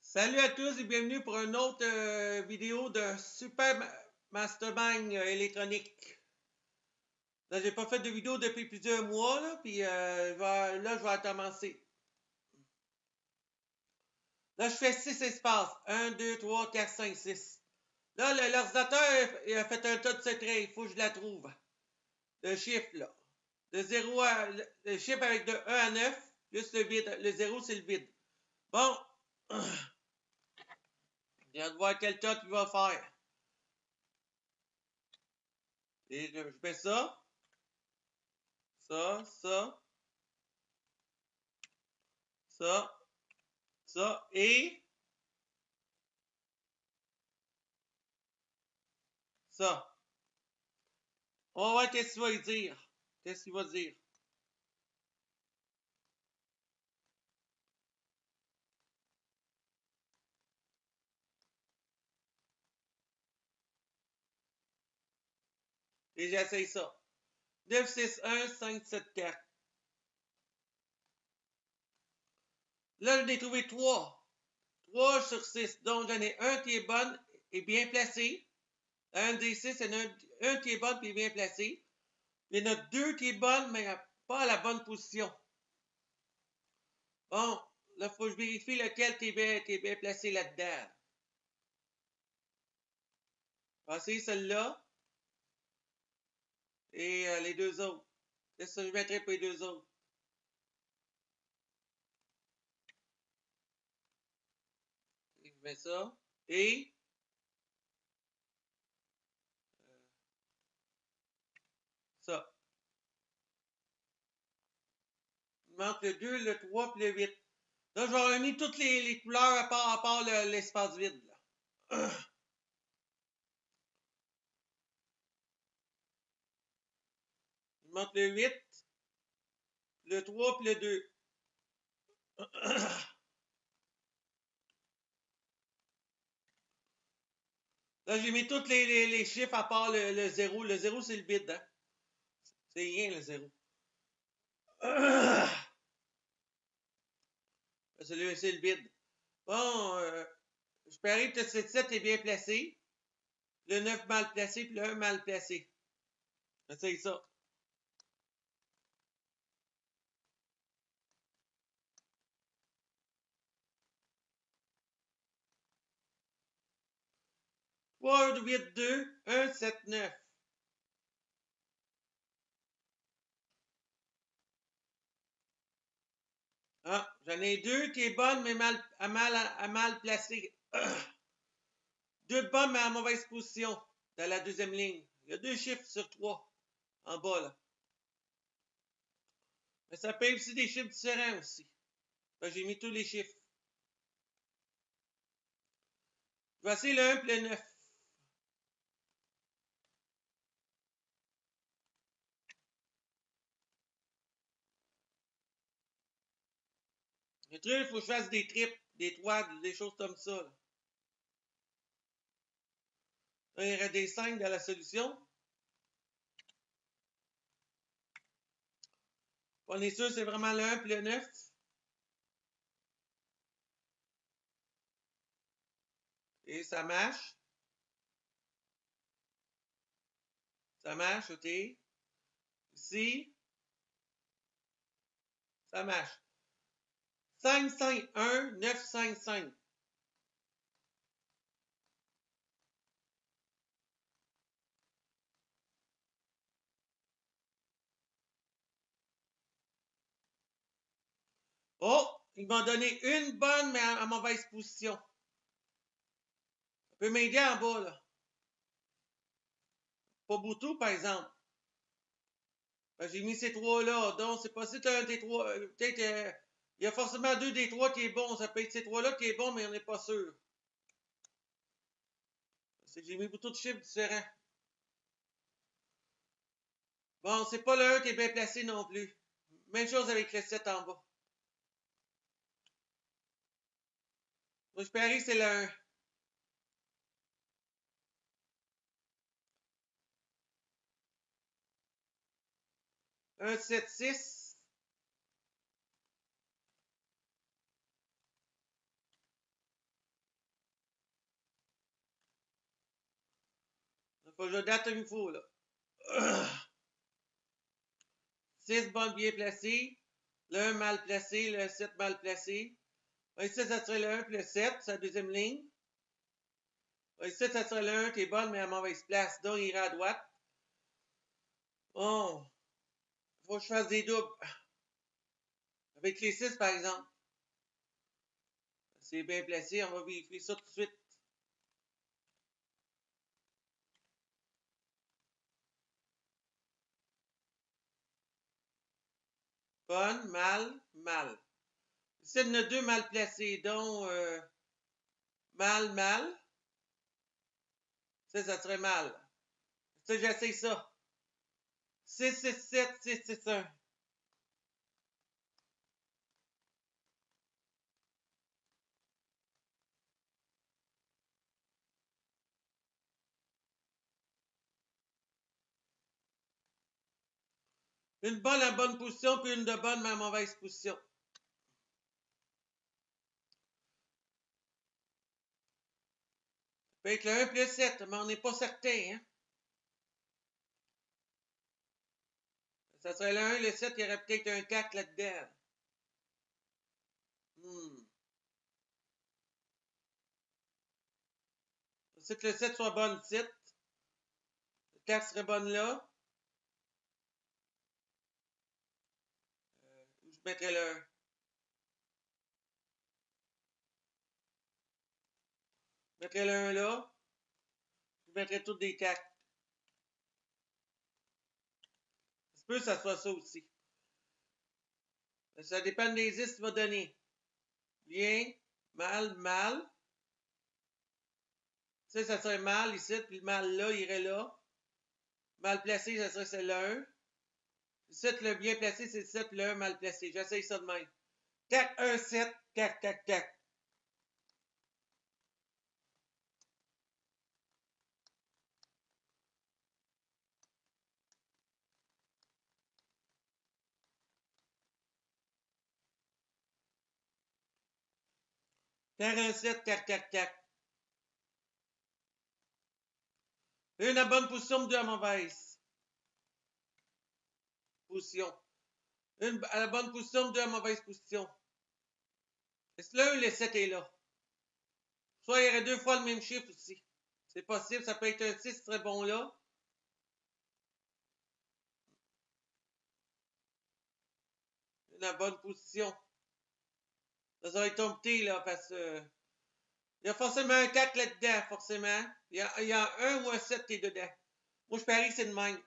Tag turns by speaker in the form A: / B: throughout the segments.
A: Salut à tous et bienvenue pour une autre vidéo de Super Mastermind électronique. Là, j'ai pas fait de vidéo depuis plusieurs mois, là, puis là, je vais commencer. Là, je fais 6 espaces. 1, 2, 3, 4, 5, 6. Là, l'ordinateur a fait un tas de secrets. Il faut que je la trouve. Le chiffre, là. De 0 à... Le chiffre avec de 1 à 9, plus le vide. Le 0, c'est le vide. Bon. J'ai hâte de voir quel tas il va faire. Et je fais ça. Ça, ça, ça, et ça. On va voir qu'est-ce qu'il va dire. Qu'est-ce qu'il va dire. Et j'essaye ça. 9, 6, 1, 5, 7, 4. Là, j'en ai trouvé 3. 3 sur 6. Donc, j'en ai un qui est bonne et bien placé. Un des 6, il y en a un qui est bonne et bien placé. Il y en a 2 qui est bonne, mais pas à la bonne position. Bon, là, il faut que je vérifie lequel qui est bien placé là-dedans. On va essayer celle-là. Et les deux autres. Qu'est-ce que je mettrai pour les deux autres? Je mets ça. Et ça. Il manque le 2, le 3 et le 8. Là, je vais remis toutes les couleurs à part l'espace vide. Là. Il manque le 8, le 3 et le 2. Là, j'ai mis tous les chiffres à part le 0. Le 0, c'est le vide. Hein? C'est rien, le 0. C'est le vide. Bon, je parie que le 7 est bien placé. Le 9 mal placé, puis le 1 mal placé. J'essaye ça. Trois, 8, 2, 1, 7, 9. Ah, j'en ai deux qui est bonne, mais mal placée. Deux de bonnes, mais à mauvaise position dans la deuxième ligne. Il y a deux chiffres sur trois en bas, là. Mais ça peut être aussi des chiffres différents aussi. J'ai mis tous les chiffres. Voici le 1 et le 9. Le truc, il faut que je fasse des triples, des 3, des choses comme ça. Là. Là, il y aurait des 5 dans la solution. On est sûr c'est vraiment le 1 et le 9. Et ça marche. Ça marche, OK. Ici, ça marche. 5, 5, 1, 9, 5, 5. Oh, il m'a donné une bonne, mais à mauvaise position. Ça peut m'aider en bas, là. Pas beaucoup, par exemple. J'ai mis ces trois-là. Donc, c'est possible un des trois. Peut-être il y a forcément deux des trois qui est bon. Ça peut être ces trois-là qui est bon, mais on n'est pas sûr. J'ai mis beaucoup de chiffres différents. Bon, c'est pas le 1 qui est bien placé non plus. Même chose avec le 7 en bas. Moi, je parie que c'est le 1. Un 7, 6. Pas je date une fois, là. 6 bonnes bien placées. Le 1 mal placé, le 7 mal placé. Ici, ça serait le 1 puis le 7, c'est la deuxième ligne. Ici, ça serait le 1 qui est bonne, mais à mauvaise place. Donc, il ira à droite. Bon. Faut que je fasse des doubles. Avec les 6, par exemple. C'est bien placé, on va vérifier ça tout de suite. Bonne, mal, mal. Ici, il y en a 2 mal placés, donc mal, mal. Ça serait mal. Ça, j'essaie ça. 6, 6, 7, 6, 6, 1. Une bonne à bonne position, puis une de bonne mais à mauvaise position. Ça peut être le 1 plus 7, mais on n'est pas certain. Hein? Ça serait le 1, le 7, il y aurait peut-être un 4 là-dedans. C'est que le 7 soit bonne ici. Le 4 serait bonne là. Je mettrais le 1. Je mettrais le 1 là. Je mettrais toutes des 4. Ça se peut que ça soit ça aussi. Ça dépend des 10 qu'il va donner. Bien, mal, mal. Ça serait mal ici, puis le mal là, il irait là. Mal placé, ça serait le 1. Ici, le bien placé, c'est le 7, le 1 mal placé. J'essaye ça de même. Tac, 1, 7, tac, tac, tac. Tac, 1, 7, tac, tac, tac. Une à bonne position, deux à mauvaise position. Une à la bonne position, deux à mauvaise position. Est-ce que là, le 7 est là? Soit il y aurait 2 fois le même chiffre aussi. C'est possible, ça peut être un 6 très bon là. Une à bonne position. Ça va être tombé là, parce que il y a forcément un 4 là-dedans, forcément. Il y a un ou un 7 qui est dedans. Moi, je parie que c'est de même.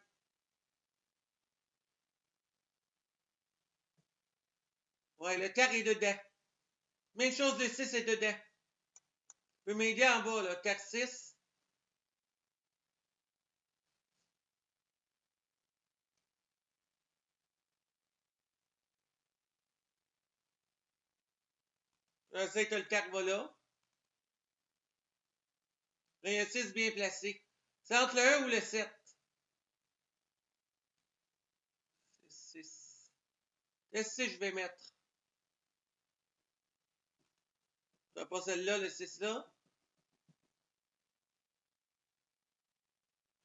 A: Ouais, le 4 est dedans. Même chose, le 6 est dedans. Tu peux m'aider en bas, là. 4, 6. J'essaie que le 4 va là. Là, il y a un 6 bien placé. C'est entre le 1 ou le 7. 6. Le 6, je vais mettre. Pas celle-là, le 6 là.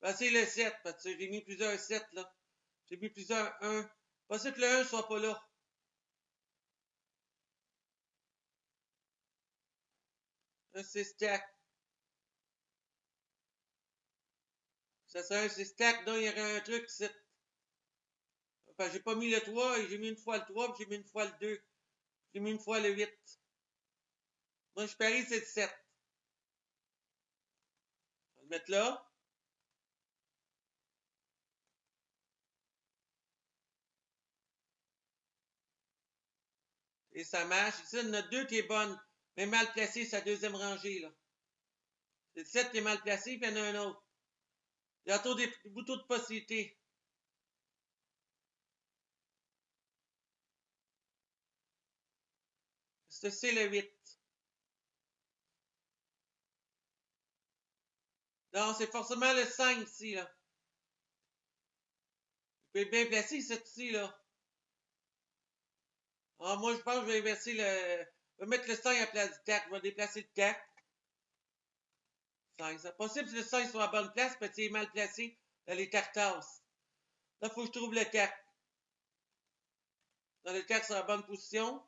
A: Ben, c'est le 7, parce que j'ai mis plusieurs 7 là. J'ai mis plusieurs 1. Pas que le 1 soit pas là. Un 6 stack. Ça serait un 6 stack, donc il y aurait un truc ici. Enfin, j'ai pas mis le 3, et j'ai mis une fois le 3, puis j'ai mis une fois le 2. J'ai mis une fois le 8. Moi, je parie c'est le 7. On va le mettre là. Et ça marche. Ici, il y en a 2 qui est bonne, mais mal placée, sa deuxième rangée, là. C'est le 7 qui est mal placé, puis il y en a un autre. Il y a autour des boutons de possibilités. C'est le 8. Non, c'est forcément le 5 ici, là. Il peut être bien placé, ici, là. Ah, moi, je pense que je vais inverser le. Je vais mettre le 5 à la place du 4. Je vais déplacer le 4. 5. C'est possible que le 5 soit à bonne place, mais il est mal placé dans les cartasses. Là, il faut que je trouve le 4. Dans le 4, c'est en bonne position.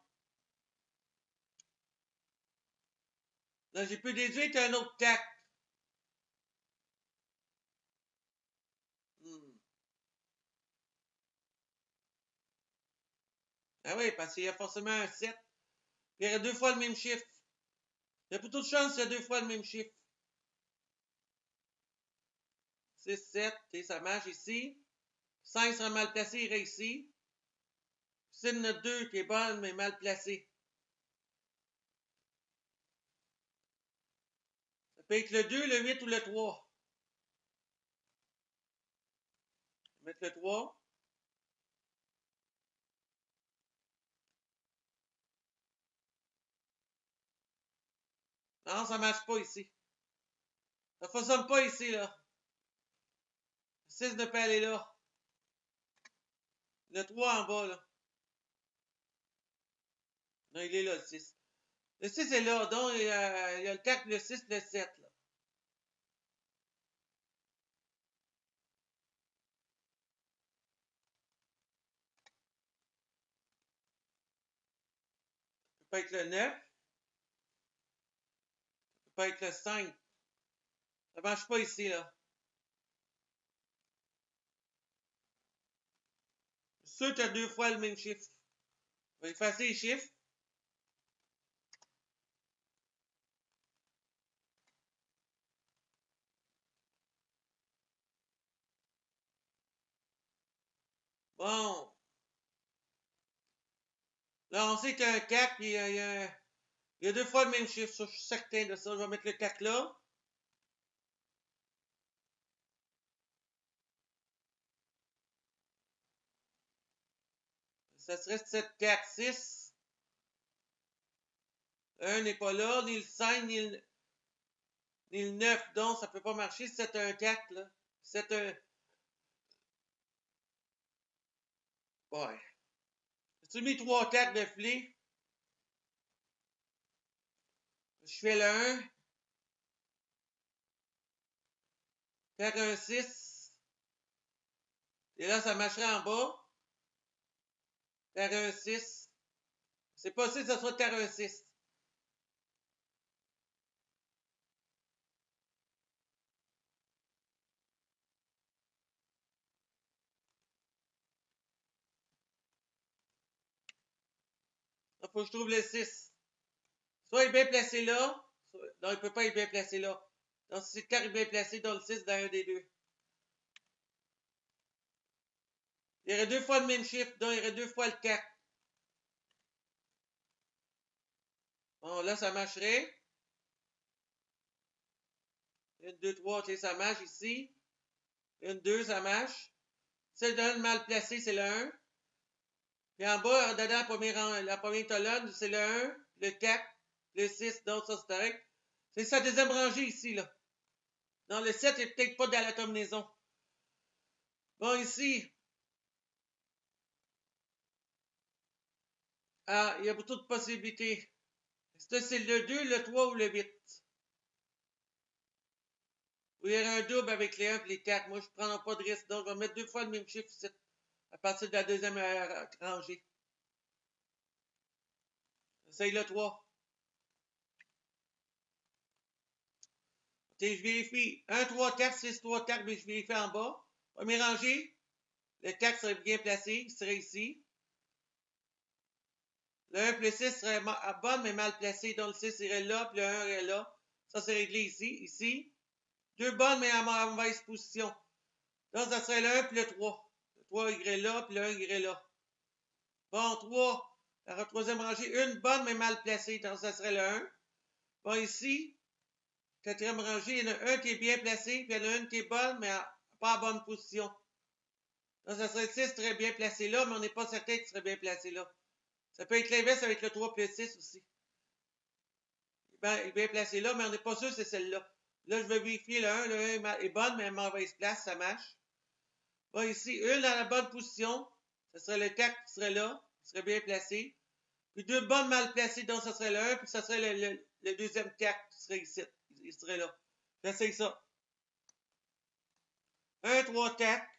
A: Là, j'ai pu déduire un autre 4. Ah oui, parce qu'il y a forcément un 7. Il y aurait deux fois le même chiffre. Il y a plutôt de chance qu'il y a deux fois le même chiffre. 6, 7, et ça marche ici. 5 sera mal placé, il irait ici. C'est notre 2 qui est bonne, mais mal placé. Ça peut être le 2, le 8 ou le 3. Je vais mettre le 3. Non, ça ne marche pas ici. Ça ne fonctionne pas ici, là. Le 6 ne peut aller là. Le 3 en bas, là. Non, il est là, le 6. Le 6 est là, donc il y a le 4, le 6, le 7, là. Ça peut pas être le 9. Ça peut pas être le 5. Ça ne marche pas ici, là. Sûr que tu as deux fois le même chiffre. On va effacer les chiffres. Bon. Là, on sait qu'il y a un 4, puis il y a deux fois le même chiffre. Ça, je suis certain de ça. Je vais mettre le 4 là. Ça serait 7, 4, 6. 1 n'est pas là, ni le 5, ni le 9. Donc, ça ne peut pas marcher. 7, 1, 4, là. 7, 1. Ouais. J'ai mis 3, 4 de filé. Je fais le 1. Faire un 6. Et là, ça marcherait en bas. Faire un 6. C'est possible que ça soit terre un 6. Il faut que je trouve le 6. Soit il est bien placé là. Non, il ne peut pas être bien placé là. Donc, si le 4 est bien placé, dans le 6 dans un des deux. Il y aurait deux fois le même chiffre, donc il y aurait deux fois le 4. Bon, là, ça marcherait. 1, 2, 3, ok, ça marche ici. 1, 2, ça marche. Celle d'un mal placé, c'est le 1. Puis en bas, dedans, la première colonne, c'est le 1, le 4, le 6, donc ça, c'est correct. C'est sa deuxième rangée ici, là. Non, le 7 n'est peut-être pas dans la combinaison. Bon, ici. Ah, il y a beaucoup de possibilités. C'est le 2, le 3 ou le 8. Ou il y aurait un double avec les 1 et les 4. Moi, je ne prendrai pas de risque. Donc, je vais mettre deux fois le même chiffre ici, à partir de la deuxième rangée. Essaye le 3. Je vérifie 1, 3, 4, 6, 3, 4, mais je vérifie en bas. Première rangée, le 4 serait bien placé, il serait ici. Le 1 plus 6 serait bonne, mais mal placé, donc le 6 irait là, puis le 1 irait là. Ça, c'est réglé ici, ici. Deux bonnes, mais en mauvaise position. Donc, ça serait le 1 puis le 3. Le 3 irait là, puis le 1 irait là. Bon, 3. La troisième rangée, une bonne, mais mal placée, donc ça serait le 1. Bon, ici, quatrième rangée, il y en a un qui est bien placé, puis il y en a une qui est bonne, mais pas en bonne position. Donc, ça serait le 6 très bien placé là, mais on n'est pas certain qu'il serait bien placé là. Ça peut être l'inverse avec le 3 plus 6 aussi. Il est bien placé là, mais on n'est pas sûr que c'est celle-là. Là, je vais vérifier le 1. Le 1 est bonne, mais à mauvaise place, ça marche. Bon, ici, une dans la bonne position. Ce serait le 4 qui serait là. Il serait bien placé. Puis deux bonnes mal placées, donc ça serait le 1, puis ça serait le deuxième 4 qui serait ici. Il serait là. J'essaye ça. 1, 3, tac.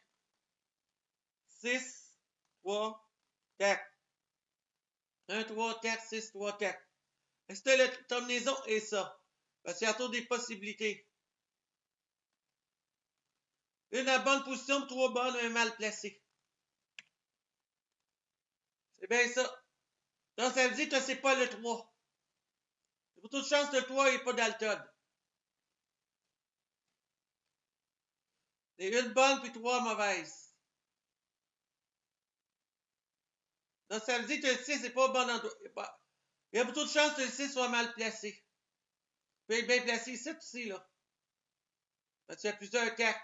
A: 6, 3, tac. 1, 3, tac, 6, 3, tac. C'était la terminaison et ça. Parce qu'il y a toujours des possibilités. Une à bonne position, 3 bonnes, un mal placé. C'est bien ça. Donc, ça veut dire que c'est pas le 3. Il y a beaucoup de chance que le 3 n'est pas Dalton. C'est une bonne puis 3 mauvaises. Donc, ça veut dire que le 6 n'est pas bon endroit. Il y a beaucoup de chances que le 6 soit mal placé. Il peut être bien placé ici aussi, là. Parce qu'il y a plusieurs cartes.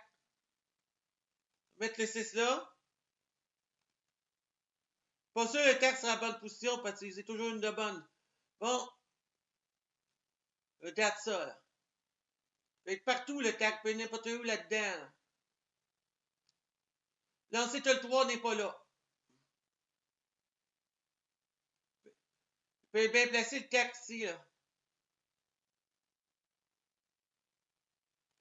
A: Mettre le 6 là. Pas sûr que le 4 sera en bonne position parce que c'est toujours une de bonne. Bon. Regarde ça, là. Il peut être partout, le 4. Il peut être n'importe où là-dedans. Là. Lancer que le 3 n'est pas là. Il peut être bien placé le 4 ici, là.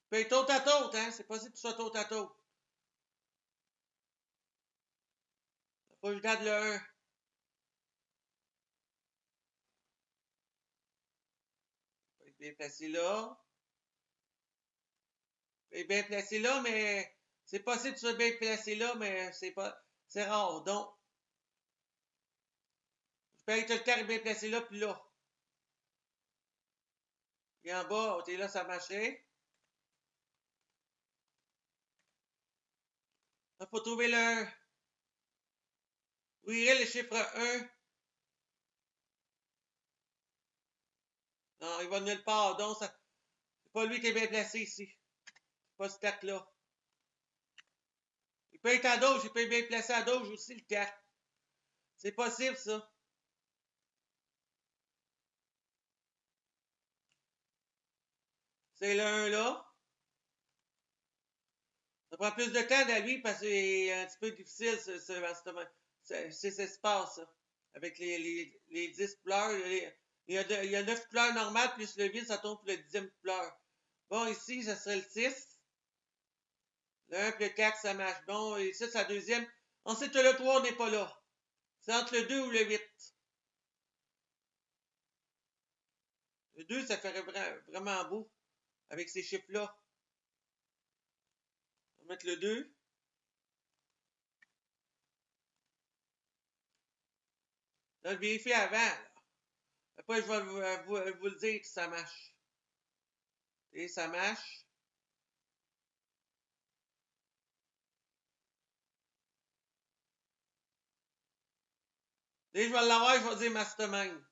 A: Il peut être tôte à tôte, hein. C'est possible que tu sois tôte à tôte. Faut que je garde le 1. Il peut être bien placé là. Il peut être bien placé là, mais c'est possible que tu sois bien placé là, mais c'est pas. C'est rare. Donc, je peux être le 4 bien placé là, puis là. Et en bas, t'es là, ça marchait. Il faut trouver le 1. Où irait le chiffre 1? Non, il va nulle part. Donc, c'est pas lui qui est bien placé ici. C'est pas ce 4-là. Il peut être à gauche, il peut être bien placé à gauche aussi, le 4. C'est possible, ça. C'est le 1 là. Ça prend plus de temps à lui parce que c'est un petit peu difficile, cet espace, ça. Avec les 10 couleurs. Il y a 9 couleurs normales, plus le vide, ça tombe pour le 10e couleur. Bon, ici, ça serait le 6. Le 1 et le 4, ça marche. Bon, et ça, c'est la deuxième. Ensuite, le 3 n'est pas là. C'est entre le 2 ou le 8. Le 2, ça ferait vraiment beau avec ces chiffres-là. On va mettre le 2. Là, je vérifie avant. Là. Après, je vais vous le dire que ça marche. Et ça marche. Et je vais l'avoir, je vais dire mastermind.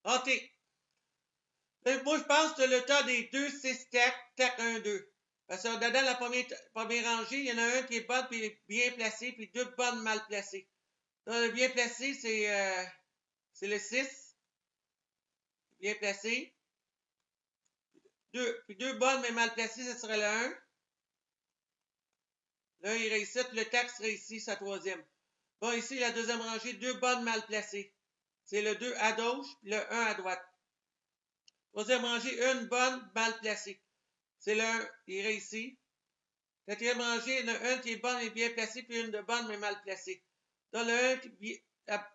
A: OK. Moi, je pense que le tas des 2, 6, 4, 4, 1, 2. Parce que dedans la première rangée, il y en a un qui est bonne puis bien placé, puis deux bonnes mal placées. Donc, le bien placé, c'est le 6. Bien placé. Puis deux bonnes mais mal placées, ce serait le 1. Le 1 irait ici, puis le 4 serait ici, sa troisième. Bon, ici, la deuxième rangée, deux bonnes mal placées. C'est le 2 à gauche, puis le 1 à droite. Troisième rangée, une bonne mal placée. C'est le 1, il irait ici. Quatrième rangée, il y en a une qui est bonne et bien placée, puis une de bonne mais mal placée. Dans le 1,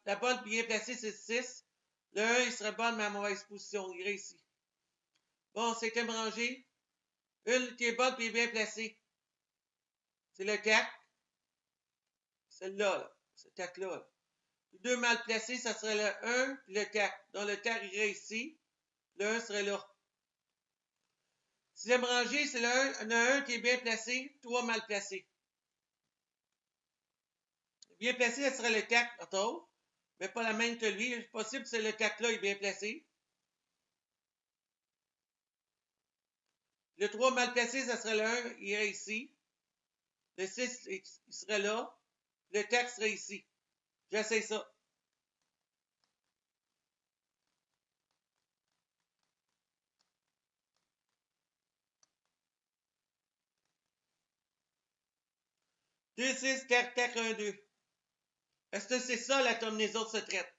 A: la bonne bien placée, c'est 6. Le 1, il serait bonne mais à mauvaise position. Il irait ici. Bon, cinquième rangée, une qui est bonne et bien placée. C'est le 4. Celle-là, là. Ce 4-là. Là. Deux mal placés, ça serait le 1 puis le 4. Donc, le 4 irait ici. Le 1 serait là. Sixième rangée, c'est le 1. Il y en a un qui est bien placé, trois mal placés. Bien placé, ça serait le 4, attends. Mais pas la même que lui. C'est possible que le 4-là est bien placé. Le 3 mal placé, ça serait le 1, il irait ici. Le 6, il serait là. Le 4 serait ici. J'essaie ça. Deux, 6, 4, 4, 1, 2. Est-ce que c'est ça la combinaison de ce trait?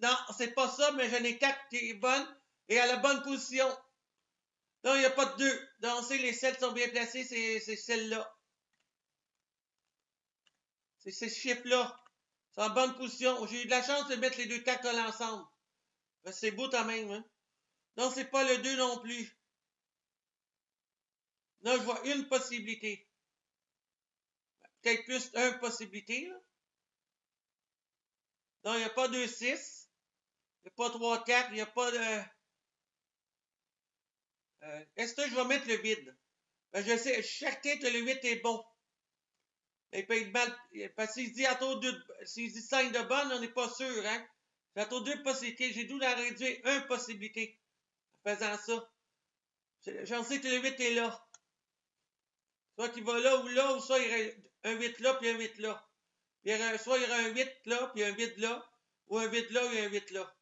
A: Non, c'est pas ça, mais j'en ai 4 qui est bonne et à la bonne position. Non, il n'y a pas de 2. Donc, c'est les celles qui sont bien placées, c'est celles-là. C'est ces chiffres-là. C'est en bonne position. J'ai eu de la chance de mettre les deux cartes ensemble. C'est beau quand même, hein? Non, c'est pas le 2 non plus. Non, je vois une possibilité. Peut-être plus une possibilité, là. Non, il n'y a pas 2-6. Il n'y a pas 3-4. Il n'y a pas de... Est-ce que je vais mettre le vide? Ben, je sais, chaque tête, le 8 est bon. Il peut être mal. Parce qu'il se dit à tour 2, s'il dit 5 de bonne, on n'est pas sûr, hein? J'ai à tour 2 possibilités. J'ai dû la réduire une possibilité en faisant ça. J'en sais que le 8 est là. Soit qu'il va là, ou soit il y aurait un 8 là, puis un 8 là. Soit il y aurait un 8 là, puis un vide là, ou un vide là, et un 8 là.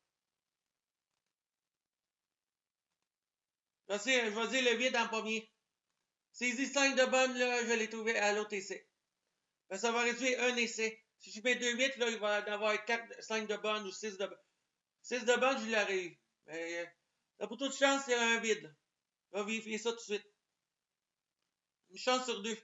A: Je vais dire le vide en premier. S'il dit 5 de bonne, là, je l'ai trouvé à l'autre essai. Ben, ça va réduire un essai. Si je mets 2 8, là, il va y avoir 5 de bonne ou 6 de bonne. 6 de bonne, je l'aurais eu. Mais t'as pour toute chance, il y a un vide. On va vérifier ça tout de suite. Une chance sur 2.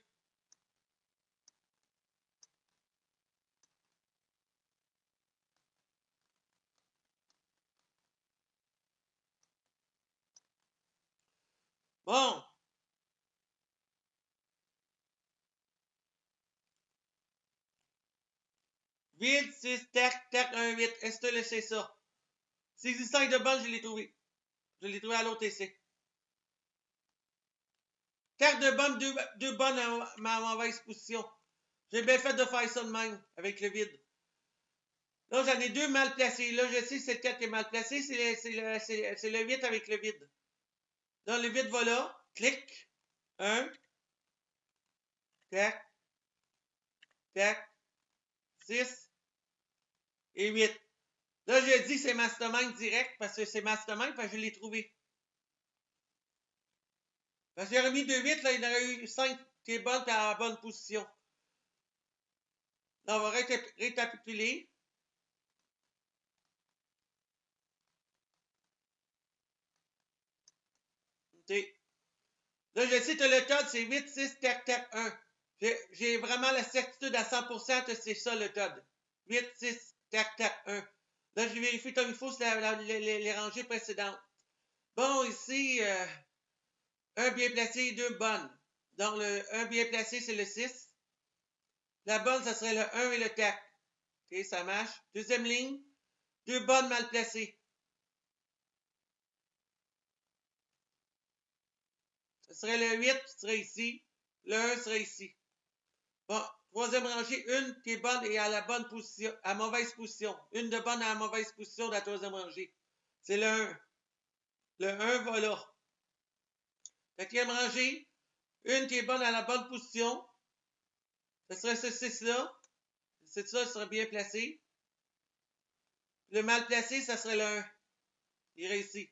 A: Bon. Vide, 6, tac, tac, 1, 8. Est-ce que tu laissé ça? S'il existe 5 de bonne, je l'ai trouvé. Je l'ai trouvé à l'autre essai. Carte de bonne, 2 bonnes à ma mauvaise position. J'ai bien fait de faire ça de même, avec le vide. Là, j'en ai 2 mal placés. Là, je sais que c'est le 4 qui est mal placé. C'est le 8 avec le vide. Là, le vide va là. Clic. 1. Tac. Tac. 6. Et 8. Là, je dis que c'est mastermind direct parce que c'est mastermind parce que je l'ai trouvé. Parce que j'aurais mis 2 8, là, il y en aurait eu 5 qui est bonne et à la bonne position. Là, on va récapituler. Là, je sais que le code, c'est 8, 6, 4, 4, 1. J'ai vraiment la certitude à 100% que c'est ça le code. 8, 6, 4, 4, 1. Là, je vérifie comme il faut les rangées précédentes. Bon, ici, un bien placé et 2 bonnes. Donc, le 1 bien placé, c'est le 6. La bonne, ça serait le 1 et le 4. OK, ça marche. Deuxième ligne, 2 bonnes mal placées. Ce serait le 8 qui serait ici. Le 1 serait ici. Bon, troisième rangée, une qui est bonne et à la bonne position, à mauvaise position. Une de bonne à la mauvaise position de la troisième rangée. C'est le 1. Le 1 va là. Quatrième rangée, une qui est bonne à la bonne position. Ce serait ce 6-là. C'est ça, il serait bien placé. Le mal placé, ça serait le 1. Il irait ici.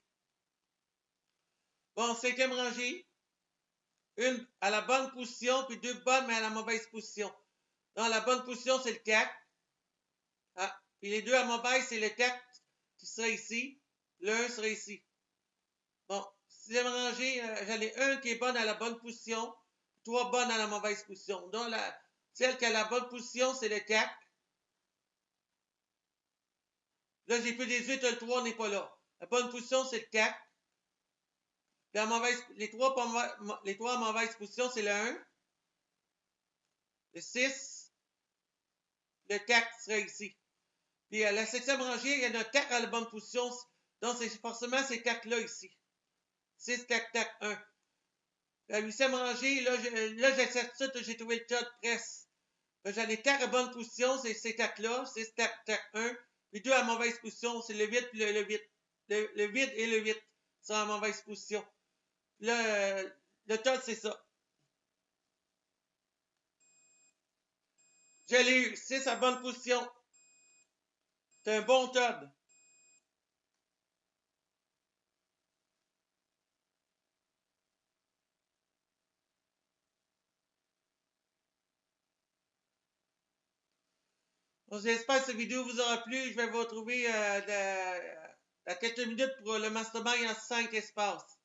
A: Bon, cinquième rangée, une à la bonne position, puis 2 bonnes, mais à la mauvaise position. Dans la bonne position, c'est le 4. Ah, puis les 2 à mauvaise, c'est le 4 qui serait ici. Le 1 serait ici. Bon, sixième rangée, j'en ai un qui est bonne à la bonne position, 3 bonnes à la mauvaise position. Donc, celle qui a la bonne position, c'est le 4. Là, j'ai plus des 8, le 3 n'est pas là. La bonne position, c'est le 4. Puis les 3 à mauvaise position, c'est le 1, le 6, le 4 serait ici. Puis à la septième rangée, il y en a 4 à la bonne position. Donc, c'est forcément ces 4-là ici. 6, 4, 4, 1. La huitième rangée, là, j'ai certitude que j'ai trouvé le code presque. J'en ai 4 à bonne position, c'est ces 4-là. 6, 4, 4, 1. Puis 2 à mauvaise position, c'est le 8 puis le 8. Le vide et le 8 sont en mauvaise position. Là, le code, c'est ça. Je l'ai eu. 6 à bonne position. C'est un bon code. Donc, j'espère que cette vidéo vous aura plu. Je vais vous retrouver dans quelques minutes pour le mastermind en 5 espaces.